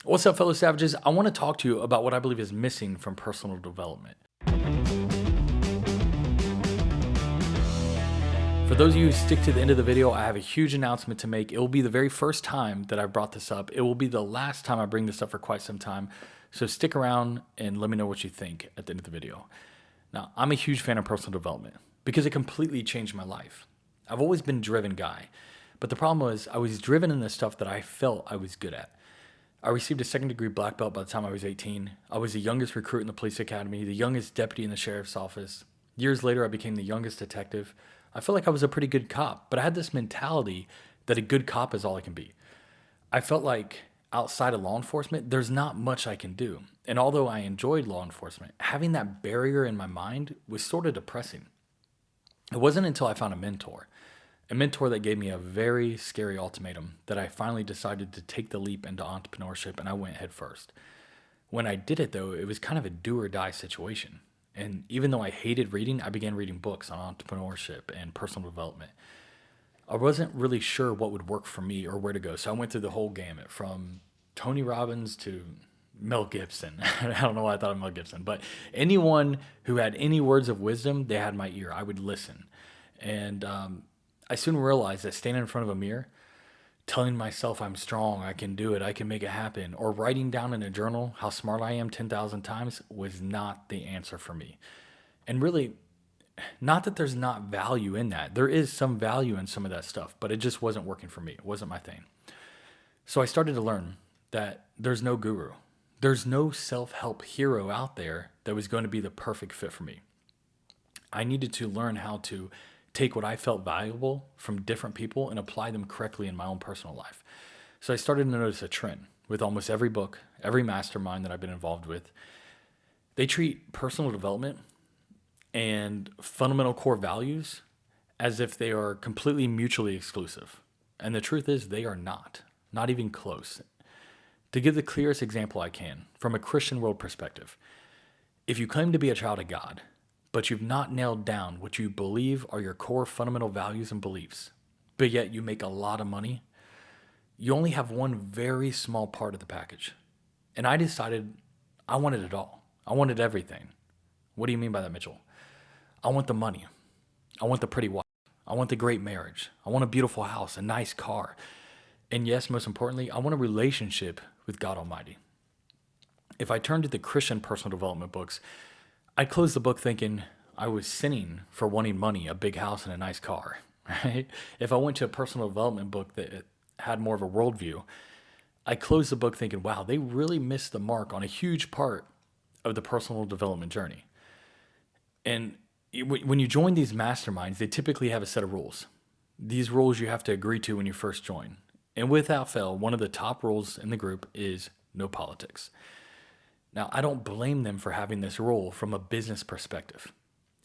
What's up, fellow savages? I want to talk to you about what I believe is missing from personal development. For those of you who stick to the end of the video, I have a huge announcement to make. It will be the very first time that I've brought this up. It will be the last time I bring this up for quite some time. So stick around and let me know what you think at the end of the video. Now, I'm a huge fan of personal development because it completely changed my life. I've always been a driven guy, but the problem was I was driven in the stuff that I felt I was good at. I received a second degree black belt by the time I was 18. I was the youngest recruit in the police academy, the youngest deputy in the sheriff's office. Years later, I became the youngest detective. I felt like I was a pretty good cop, but I had this mentality that a good cop is all I can be. I felt like outside of law enforcement, there's not much I can do. And although I enjoyed law enforcement, having that barrier in my mind was sort of depressing. It wasn't until I found a mentor that gave me a very scary ultimatum, that I finally decided to take the leap into entrepreneurship, and I went head first. When I did it, though, it was kind of a do or die situation. And even though I hated reading, I began reading books on entrepreneurship and personal development. I wasn't really sure what would work for me or where to go. So I went through the whole gamut from Tony Robbins to Mel Gibson. I don't know why I thought of Mel Gibson, but anyone who had any words of wisdom, they had my ear. I would listen. And I soon realized that standing in front of a mirror, telling myself I'm strong, I can do it, I can make it happen, or writing down in a journal how smart I am 10,000 times was not the answer for me. And really, not that there's not value in that. There is some value in some of that stuff, but it just wasn't working for me. It wasn't my thing. So I started to learn that there's no guru. There's no self-help hero out there that was going to be the perfect fit for me. I needed to learn how to take what I felt valuable from different people and apply them correctly in my own personal life. So I started to notice a trend with almost every book, every mastermind that I've been involved with. They treat personal development and fundamental core values as if they are completely mutually exclusive. And the truth is, they are not even close. To give the clearest example I can, from a Christian world perspective, if you claim to be a child of God, but you've not nailed down what you believe are your core fundamental values and beliefs, but yet you make a lot of money, you only have one very small part of the package. And I decided I wanted it all. I wanted everything. What do you mean by that, Mitchell? I want the money. I want the pretty wife. I want the great marriage. I want a beautiful house, a nice car. And yes, most importantly, I want a relationship with God Almighty. If I turned to the Christian personal development books, I closed the book thinking I was sinning for wanting money, a big house, and a nice car. Right? If I went to a personal development book that had more of a worldview, I closed the book thinking, wow, they really missed the mark on a huge part of the personal development journey. And when you join these masterminds, they typically have a set of rules. These rules you have to agree to when you first join. And without fail, one of the top rules in the group is no politics. Now, I don't blame them for having this rule from a business perspective.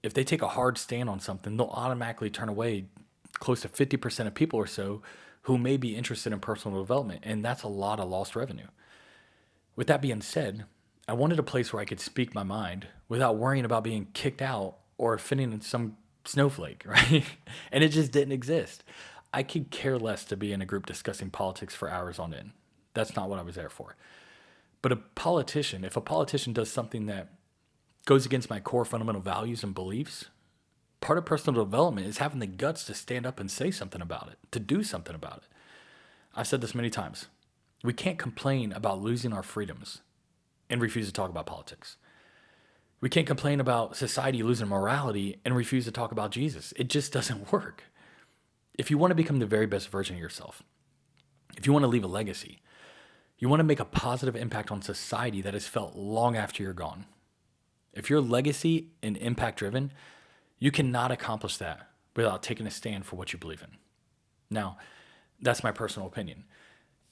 If they take a hard stand on something, they'll automatically turn away close to 50% of people or so who may be interested in personal development, and that's a lot of lost revenue. With that being said, I wanted a place where I could speak my mind without worrying about being kicked out or offending some snowflake, right? And it just didn't exist. I could care less to be in a group discussing politics for hours on end. That's not what I was there for. But if a politician does something that goes against my core fundamental values and beliefs, part of personal development is having the guts to stand up and say something about it, to do something about it. I've said this many times. We can't complain about losing our freedoms and refuse to talk about politics. We can't complain about society losing morality and refuse to talk about Jesus. It just doesn't work. If you want to become the very best version of yourself, if you want to leave a legacy, you want to make a positive impact on society that is felt long after you're gone. If you're legacy and impact driven, you cannot accomplish that without taking a stand for what you believe in. Now, that's my personal opinion.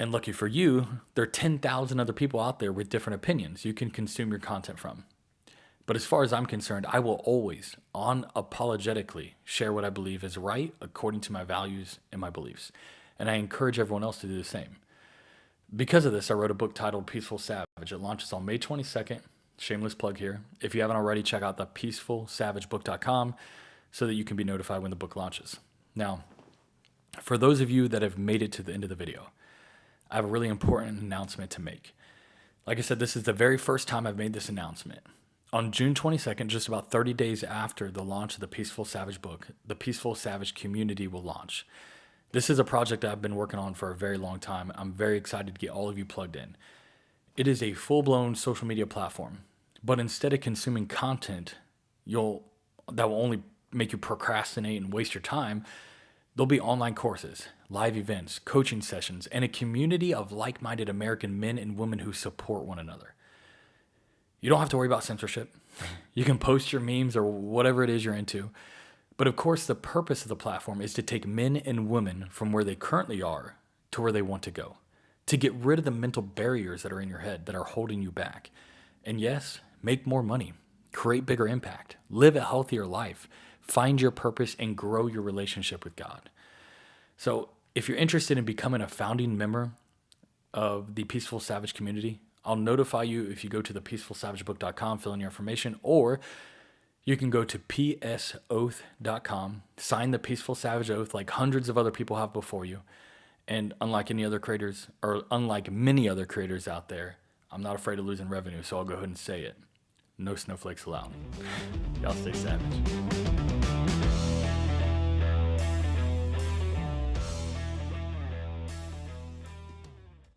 And lucky for you, there are 10,000 other people out there with different opinions you can consume your content from. But as far as I'm concerned, I will always, unapologetically, share what I believe is right according to my values and my beliefs. And I encourage everyone else to do the same. Because of this, I wrote a book titled Peaceful Savage. It launches on May 22nd. Shameless plug here. If you haven't already, check out the peacefulsavagebook.com so that you can be notified when the book launches. Now, for those of you that have made it to the end of the video, I have a really important announcement to make. Like I said, this is the very first time I've made this announcement. On June 22nd, just about 30 days after the launch of the Peaceful Savage book, the Peaceful Savage community will launch. This is a project I've been working on for a very long time. I'm very excited to get all of you plugged in. It is a full-blown social media platform, but instead of consuming content that will only make you procrastinate and waste your time, there'll be online courses, live events, coaching sessions, and a community of like-minded American men and women who support one another. You don't have to worry about censorship. You can post your memes or whatever it is you're into. But of course, the purpose of the platform is to take men and women from where they currently are to where they want to go, to get rid of the mental barriers that are in your head that are holding you back. And yes, make more money, create bigger impact, live a healthier life, find your purpose, and grow your relationship with God. So if you're interested in becoming a founding member of the Peaceful Savage community, I'll notify you if you go to thepeacefulsavagebook.com, fill in your information, or you can go to psoath.com, sign the Peaceful Savage Oath like hundreds of other people have before you. And unlike many other creators out there, I'm not afraid of losing revenue, so I'll go ahead and say it. No snowflakes allowed. Y'all stay savage.